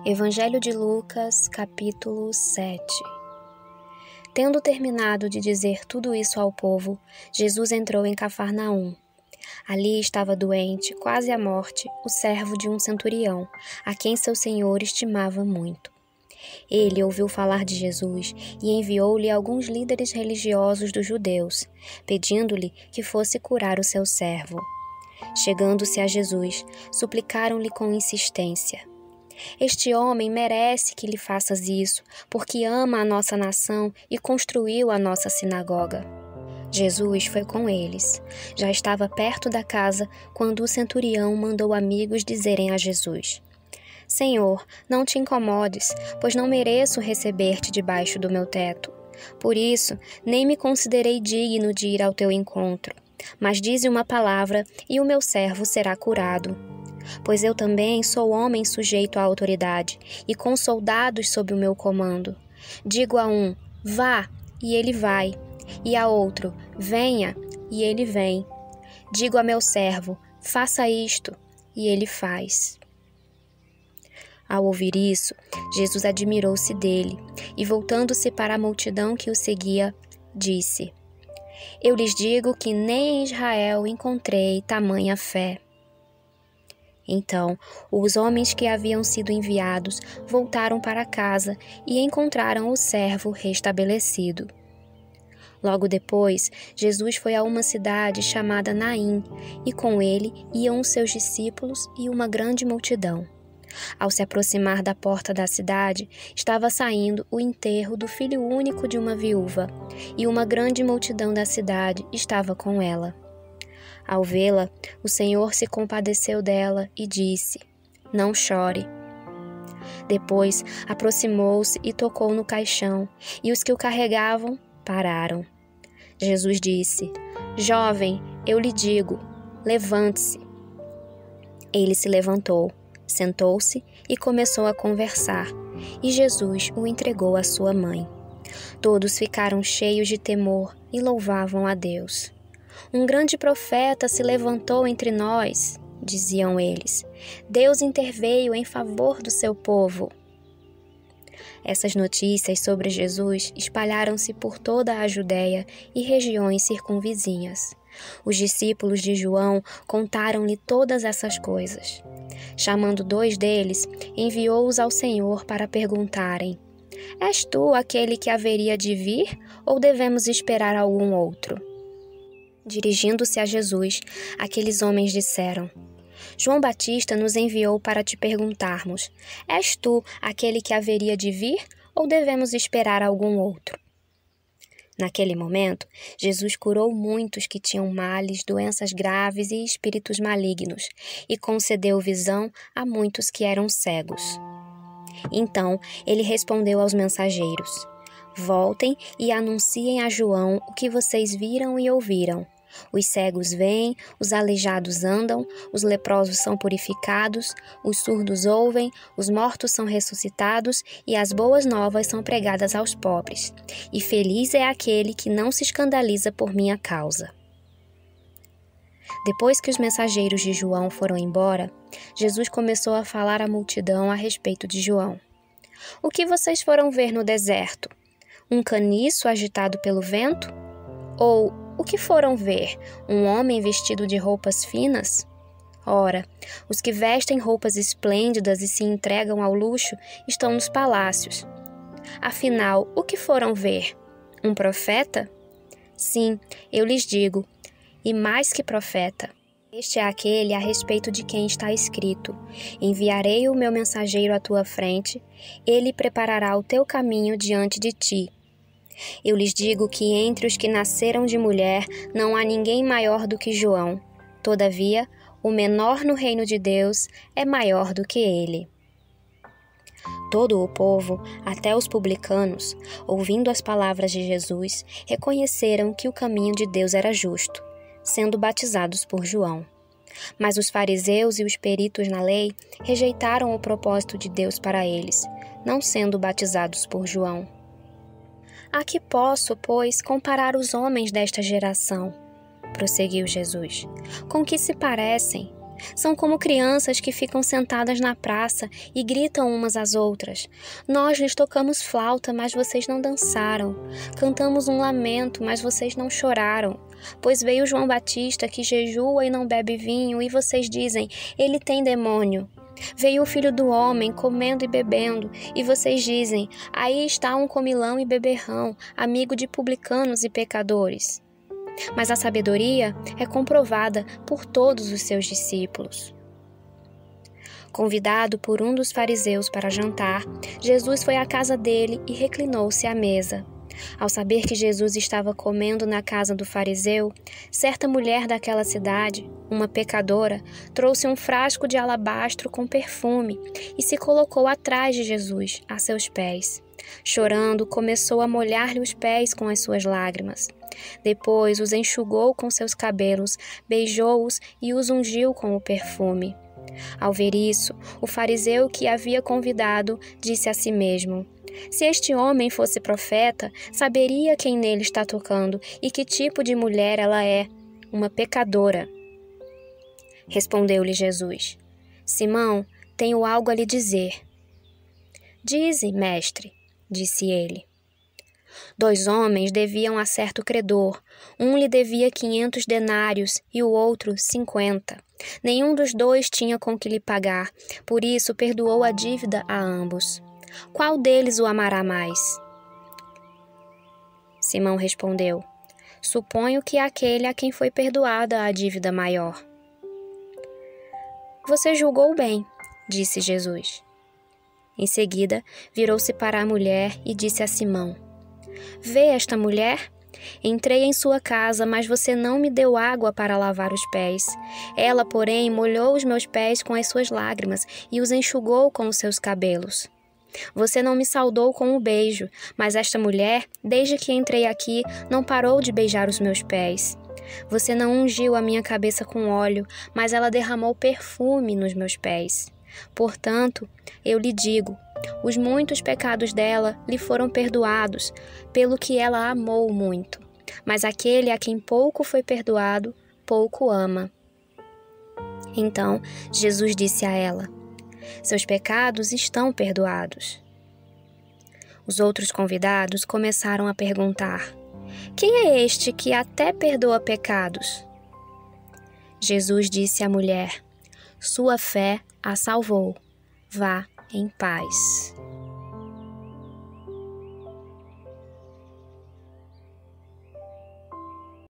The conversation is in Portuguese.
Evangelho de Lucas, capítulo 7. Tendo terminado de dizer tudo isso ao povo, Jesus entrou em Cafarnaum. Ali estava doente, quase à morte, o servo de um centurião, a quem seu senhor estimava muito. Ele ouviu falar de Jesus e enviou-lhe alguns líderes religiosos dos judeus, pedindo-lhe que fosse curar o seu servo. Chegando-se a Jesus, suplicaram-lhe com insistência: "Este homem merece que lhe faças isso, porque ama a nossa nação e construiu a nossa sinagoga." Jesus foi com eles. Já estava perto da casa quando o centurião mandou amigos dizerem a Jesus: "Senhor, não te incomodes, pois não mereço receber-te debaixo do meu teto. Por isso, nem me considerei digno de ir ao teu encontro. Mas dize uma palavra e o meu servo será curado. Pois eu também sou homem sujeito à autoridade e com soldados sob o meu comando. Digo a um: vá, e ele vai, e a outro: venha, e ele vem. Digo a meu servo: faça isto, e ele faz." Ao ouvir isso, Jesus admirou-se dele e, voltando-se para a multidão que o seguia, disse: "Eu lhes digo que nem em Israel encontrei tamanha fé." Então, os homens que haviam sido enviados voltaram para casa e encontraram o servo restabelecido. Logo depois, Jesus foi a uma cidade chamada Naim, e com ele iam os seus discípulos e uma grande multidão. Ao se aproximar da porta da cidade, estava saindo o enterro do filho único de uma viúva, e uma grande multidão da cidade estava com ela. Ao vê-la, o Senhor se compadeceu dela e disse: "Não chore." Depois aproximou-se e tocou no caixão, e os que o carregavam pararam. Jesus disse: "Jovem, eu lhe digo, levante-se." Ele se levantou, sentou-se e começou a conversar, e Jesus o entregou à sua mãe. Todos ficaram cheios de temor e louvavam a Deus. "Um grande profeta se levantou entre nós", diziam eles. "Deus interveio em favor do seu povo." Essas notícias sobre Jesus espalharam-se por toda a Judéia e regiões circunvizinhas. Os discípulos de João contaram-lhe todas essas coisas. Chamando 2 deles, enviou-os ao Senhor para perguntarem: "És tu aquele que haveria de vir, ou devemos esperar algum outro?" Dirigindo-se a Jesus, aqueles homens disseram: "João Batista nos enviou para te perguntarmos: és tu aquele que haveria de vir, ou devemos esperar algum outro?" Naquele momento, Jesus curou muitos que tinham males, doenças graves e espíritos malignos, e concedeu visão a muitos que eram cegos. Então, ele respondeu aos mensageiros: "Voltem e anunciem a João o que vocês viram e ouviram. Os cegos veem, os aleijados andam, os leprosos são purificados, os surdos ouvem, os mortos são ressuscitados e as boas novas são pregadas aos pobres. E feliz é aquele que não se escandaliza por minha causa." Depois que os mensageiros de João foram embora, Jesus começou a falar à multidão a respeito de João. "O que vocês foram ver no deserto? Um caniço agitado pelo vento? Ou o que foram ver? Um homem vestido de roupas finas? Ora, os que vestem roupas esplêndidas e se entregam ao luxo estão nos palácios. Afinal, o que foram ver? Um profeta? Sim, eu lhes digo, e mais que profeta. Este é aquele a respeito de quem está escrito: enviarei o meu mensageiro à tua frente, ele preparará o teu caminho diante de ti. Eu lhes digo que entre os que nasceram de mulher não há ninguém maior do que João. Todavia, o menor no reino de Deus é maior do que ele." Todo o povo, até os publicanos, ouvindo as palavras de Jesus, reconheceram que o caminho de Deus era justo, sendo batizados por João. Mas os fariseus e os peritos na lei rejeitaram o propósito de Deus para eles, não sendo batizados por João. "A que posso, pois, comparar os homens desta geração?" prosseguiu Jesus. "Com que se parecem? São como crianças que ficam sentadas na praça e gritam umas às outras. Nós lhes tocamos flauta, mas vocês não dançaram. Cantamos um lamento, mas vocês não choraram. Pois veio João Batista, que jejua e não bebe vinho, e vocês dizem, ele tem demônio. Veio o Filho do Homem, comendo e bebendo, e vocês dizem, aí está um comilão e beberrão, amigo de publicanos e pecadores. Mas a sabedoria é comprovada por todos os seus discípulos. Convidado por um dos fariseus para jantar, Jesus foi à casa dele e reclinou-se à mesa. Ao saber que Jesus estava comendo na casa do fariseu, certa mulher daquela cidade, uma pecadora, trouxe um frasco de alabastro com perfume e se colocou atrás de Jesus, a seus pés. Chorando, começou a molhar-lhe os pés com as suas lágrimas. Depois os enxugou com seus cabelos, beijou-os e os ungiu com o perfume. Ao ver isso, o fariseu que havia convidado disse a si mesmo: se este homem fosse profeta, saberia quem nele está tocando e que tipo de mulher ela é, uma pecadora. Respondeu-lhe Jesus: Simão, tenho algo a lhe dizer. Dize, mestre, disse ele. 2 homens deviam a certo credor. Um lhe devia 500 denários e o outro 50. Nenhum dos 2 tinha com que lhe pagar, por isso perdoou a dívida a ambos. Qual deles o amará mais? Simão respondeu: suponho que aquele a quem foi perdoada a dívida maior. Você julgou bem, disse Jesus. Em seguida, virou-se para a mulher e disse a Simão: vê esta mulher? Entrei em sua casa, mas você não me deu água para lavar os pés. Ela, porém, molhou os meus pés com as suas lágrimas e os enxugou com os seus cabelos. Você não me saudou com um beijo, mas esta mulher, desde que entrei aqui, não parou de beijar os meus pés. Você não ungiu a minha cabeça com óleo, mas ela derramou perfume nos meus pés. Portanto, eu lhe digo, os muitos pecados dela lhe foram perdoados, pelo que ela amou muito. Mas aquele a quem pouco foi perdoado, pouco ama. Então, Jesus disse a ela: seus pecados estão perdoados. Os outros convidados começaram a perguntar: quem é este que até perdoa pecados? Jesus disse à mulher: sua fé a salvou. Vá em paz.